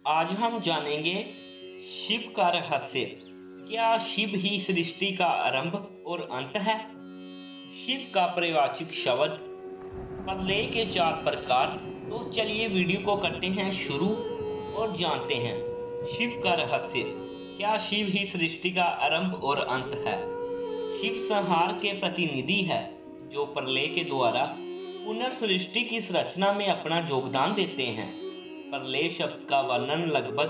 आज हम जानेंगे शिव का रहस्य। क्या शिव ही सृष्टि का आरंभ और अंत है? शिव का परिवाचिक शब्द, प्रलय के 4 प्रकार। तो चलिए वीडियो को करते हैं शुरू और जानते हैं शिव का रहस्य। क्या शिव ही सृष्टि का आरंभ और अंत है? शिव संहार के प्रतिनिधि है, जो प्रलय के द्वारा पुनर्सृष्टि की संरचना में अपना योगदान देते हैं। प्रलय शब्द का वर्णन लगभग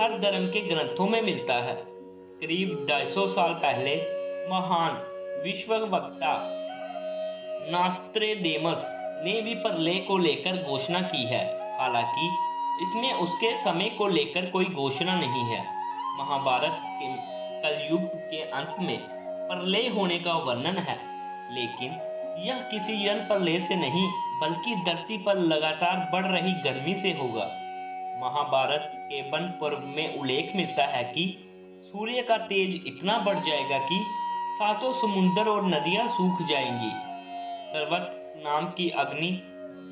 हर धर्म के ग्रंथों में मिलता है। करीब 250 साल पहले महान विश्ववक्ता नास्त्रेदेमस ने भी प्रलय को लेकर घोषणा की है। हालांकि इसमें उसके समय को लेकर कोई घोषणा नहीं है। महाभारत के कलयुग के अंत में प्रलय होने का वर्णन है, लेकिन यह किसी जन प्रलय से नहीं बल्कि धरती पर लगातार बढ़ रही गर्मी से होगा। महाभारत के वन पर्व में उल्लेख मिलता है कि सूर्य का तेज इतना बढ़ जाएगा कि सातों समुद्र और नदियां सूख जाएंगी। सर्वत नाम की अग्नि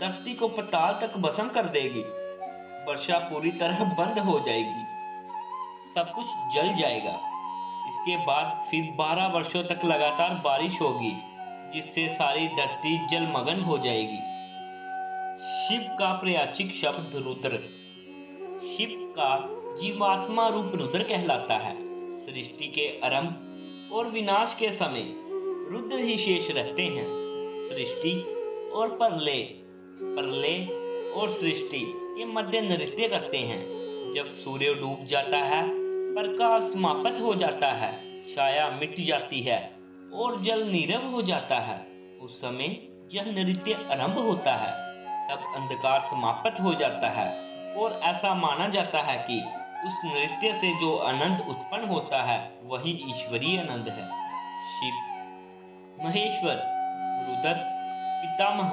धरती को पाताल तक भस्म कर देगी। वर्षा पूरी तरह बंद हो जाएगी, सब कुछ जल जाएगा। इसके बाद फिर 12 वर्षों तक लगातार बारिश होगी, जिससे सारी धरती जलमग्न हो जाएगी। शिव का प्रयाचिक शब्द रुद्र। शिव का जीवात्मा रूप रुद्र कहलाता है। सृष्टि के आरंभ और विनाश के समय रुद्र ही शेष रहते हैं। सृष्टि और प्रलय, प्रलय और सृष्टि के मध्य नृत्य करते हैं। जब सूर्य डूब जाता है, प्रकाश समाप्त हो जाता है, छाया मिट जाती है और जल नीरव हो जाता है, उस समय यह नृत्य आरंभ होता है। तब अंधकार समाप्त हो जाता है और ऐसा माना जाता है कि उस नृत्य से जो आनंद उत्पन्न होता है वही ईश्वरीय आनंद है। शिव, महेश्वर, रुद्र, पितामह,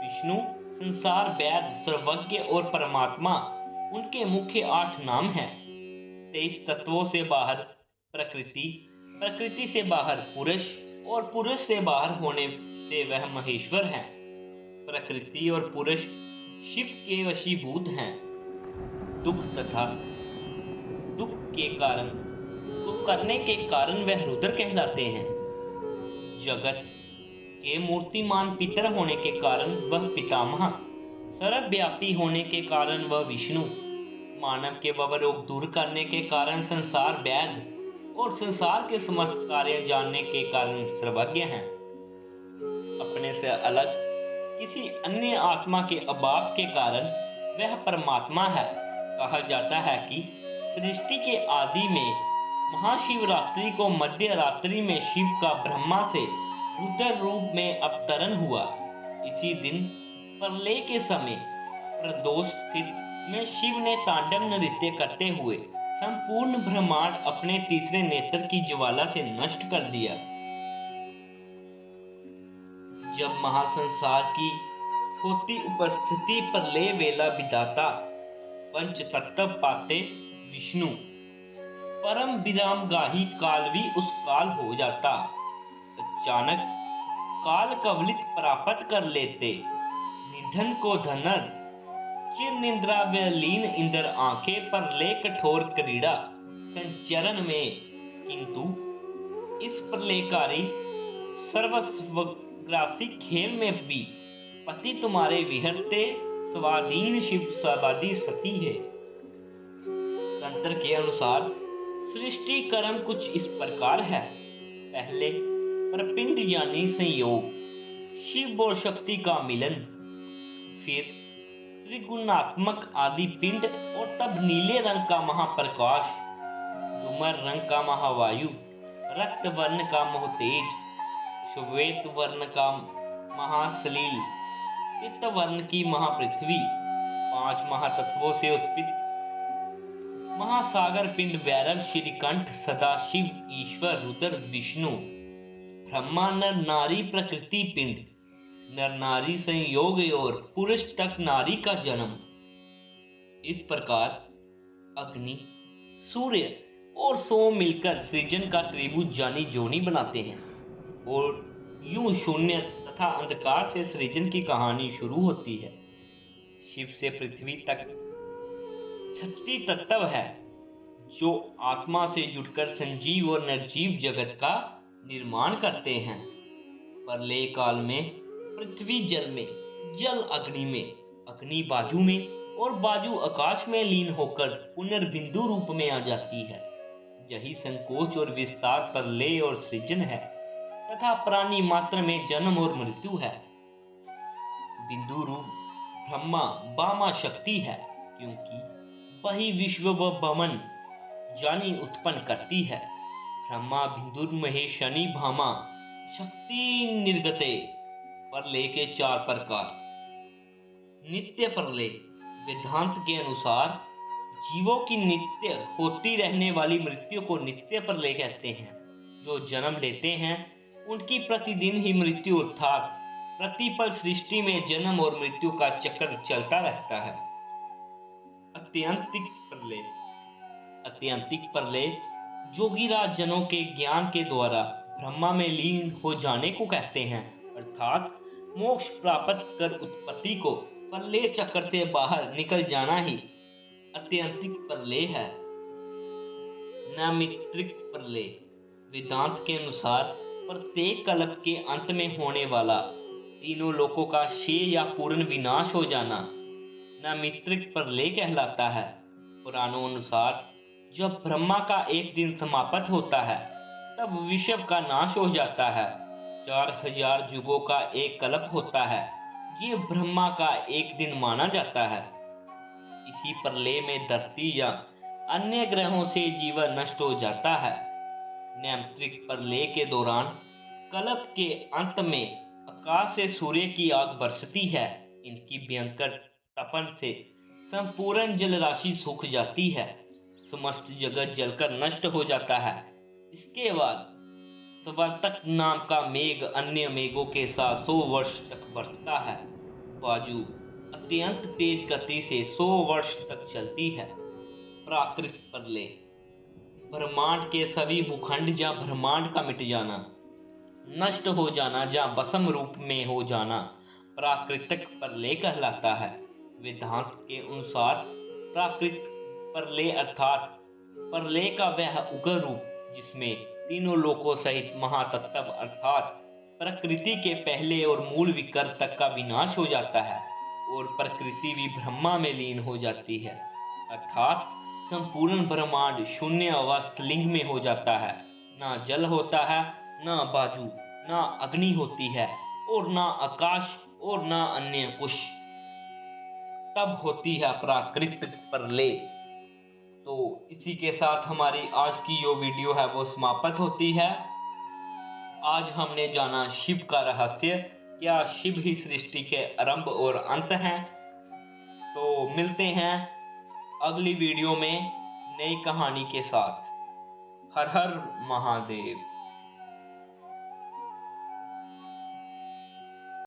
विष्णु, संसार वेद, सर्वज्ञ और परमात्मा उनके मुख्य 8 नाम हैं। 23 तत्वों से बाहर प्रकृति, प्रकृति से बाहर पुरुष और पुरुष से बाहर होने से वह महेश्वर हैं। प्रकृति और पुरुष शिव के वशीभूत हैं। दुख तथा दुख के कारण दुख करने के कारण वह रुद्र कहलाते हैं। जगत के मूर्तिमान पितर होने के कारण वह पितामह, सर्वव्यापी होने के कारण वह विष्णु, मानव के भवरोग दूर करने के कारण संसार वेद और संसार के समस्त कार्य जानने के कारण सर्वज्ञ हैं। अपने से अलग किसी अन्य आत्मा के अभाव के कारण वह परमात्मा है। कहा जाता है कि सृष्टि के आदि में महाशिवरात्रि को मध्य रात्रि में शिव का ब्रह्मा से रुद्र रूप में अवतरण हुआ। इसी दिन प्रलय के समय प्रदोष तिथि में शिव ने तांडव नृत्य करते हुए संपूर्ण ब्रह्मांड अपने तीसरे नेत्र की ज्वाला से नष्ट कर दिया। जब महासंसार की होती उपस्थिति प्रलय वेला विधाता पंच तत्व पाते विष्णु परम विराम गाही काल भी उस काल हो जाता। अचानक काल कवलित प्राप्त कर लेते निधन को धनर चिर निद्रा लीन इंद्र आंखें प्रलय कठोर क्रीड़ा संचरण में। किंतु इस प्रलयकारी सर्वस्वग्रासी खेल में भी पति तुम्हारे विहरते स्वाधीन शिव सवादी सती है। तंत्र के अनुसार सृष्टि क्रम कुछ इस प्रकार है। पहले प्रपिंड यानी संयोग, शिव और शक्ति का मिलन, फिर त्रिगुणात्मक आदि पिंड और तब नीले रंग का महाप्रकाश, धूमर रंग का महावायु, रक्त वर्ण का मोहतेज, श्वेत वर्ण का महासलील, पित्त वर्ण की महापृथ्वी, 5 महातत्वों से उत्पन्न महासागर पिंड भैरव, श्रीकंठ, सदाशिव, ईश्वर, रुद्र, विष्णु, ब्रह्मा, नर नारी प्रकृति पिंड, नर नारी संयोग और पुरुष तक नारी का जन्म। इस प्रकार अग्नि, सूर्य और सोम मिलकर सृजन का त्रिभुज जानी जोनी बनाते हैं और यूं शून्य तथा अंधकार से सृजन की कहानी शुरू होती है। शिव से पृथ्वी तक शक्ति तत्व है जो आत्मा से जुड़कर संजीव और निर्जीव जगत का निर्माण करते हैं। प्रलय काल में पृथ्वी जल में, जल अग्नि में, अग्नि बाजू में और बाजू आकाश में लीन होकर पुनर्बिंदु रूप में आ जाती है। यही संकोच और विस्तार प्रलय और सृजन है तथा प्राणी मात्र में जन्म और मृत्यु है। बिंदु रूप ब्रह्मा बामा शक्ति है, क्योंकि वही विश्व व भवन जानी उत्पन्न करती है। ब्रह्मा बिंदुर्महे शनि भामा शक्ति निर्गते। प्रलय के 4 प्रकार। नित्य प्रलय वेदांत के अनुसार जीवों की नित्य होती रहने वाली मृत्यु को नित्य प्रलय कहते हैं। जो जन्म लेते हैं उनकी प्रतिदिन ही मृत्यु अर्थात प्रतिपल सृष्टि में जन्म और मृत्यु का चक्र चलता रहता है। अत्यंतिक प्रलय। अत्यंतिक प्रलय जोगीराज जनों के ज्ञान के द्वारा ब्रह्मा में लीन हो जाने को कहते हैं, अर्थात मोक्ष प्राप्त कर उत्पत्ति को प्रलय चक्र से बाहर निकल जाना ही अत्यंतिक प्रलय है। नैमित्तिक प्रलय वेदांत के अनुसार प्रत्येक कल्प के अंत में होने वाला तीनों लोकों का क्षय या पूर्ण विनाश हो जाना नैमित्तिक प्रलय कहलाता है। पुराणों अनुसार जब ब्रह्मा का एक दिन समाप्त होता है तब विश्व का नाश हो जाता है। 4000 युगों का एक कल्प होता है, ये ब्रह्मा का एक दिन माना जाता है। इसी प्रलय में धरती या अन्य ग्रहों से जीवन नष्ट हो जाता है। नैमित्तिक प्रलय के दौरान कल्प के अंत में आकाश से सूर्य की आग बरसती है। इनकी भयंकर तपन से संपूर्ण जल राशि सूख जाती है। समस्त जगत जलकर नष्ट हो जाता है। इसके बाद स्वर्तक नाम का मेघ अन्य मेघों के साथ 100 वर्ष तक बरसता है। बाजू अत्यंत तेज गति से 100 वर्ष तक चलती है। प्राकृतिक प्रलय ब्रह्मांड के सभी भूखंड या ब्रह्मांड का मिट जाना, नष्ट हो जाना या भस्म रूप में हो जाना प्राकृतिक प्रलय कहलाता है। वेदांत के अनुसार प्राकृतिक प्रलय अर्थात प्रलय का वह उग्र रूप जिसमें तीनों लोकों सहित महातत्व अर्थात प्रकृति के पहले और मूल विकर तक का विनाश हो जाता है और प्रकृति भी ब्रह्मा में लीन हो जाती है, अर्थात संपूर्ण ब्रह्मांड शून्य अवस्था लिंग में हो जाता है। ना जल होता है, ना बाजू, ना अग्नि होती है और ना आकाश और ना अन्य कुछ। तब होती है प्राकृतिक प्रलय। तो इसी के साथ हमारी आज की जो वीडियो है वो समाप्त होती है। आज हमने जाना शिव का रहस्य, क्या शिव ही सृष्टि के आरंभ और अंत हैं। तो मिलते हैं अगली वीडियो में नई कहानी के साथ। हर हर महादेव।